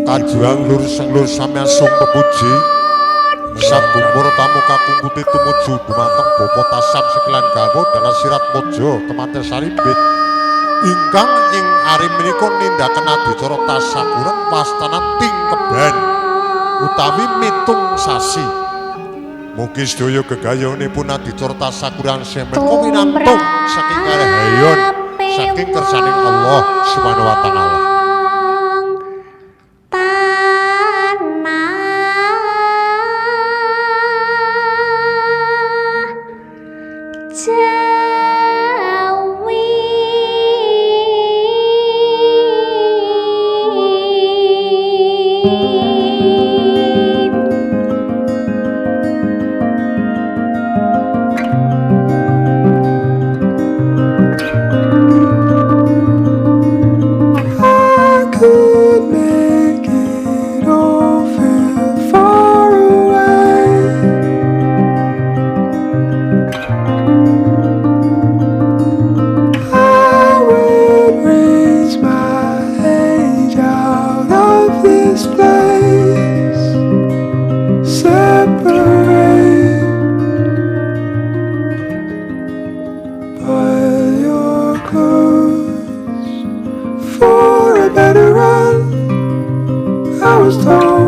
Kajuang lur senglur sampeyan sung pepuji sabumur tamu kakungkuti tumuju dumateng bapa tasam sekilan garwa dalan sirat mojo kemanten sarimbit ingkang ing ari menika nindakaken adicara tasakuren wastanan ting keben utawi mitung sasi. Mugi sedaya gegayuhanipun adicara tasakuran semenika winantung saking karahayon saking kersaning Allah Subhanahu wa taala. I was told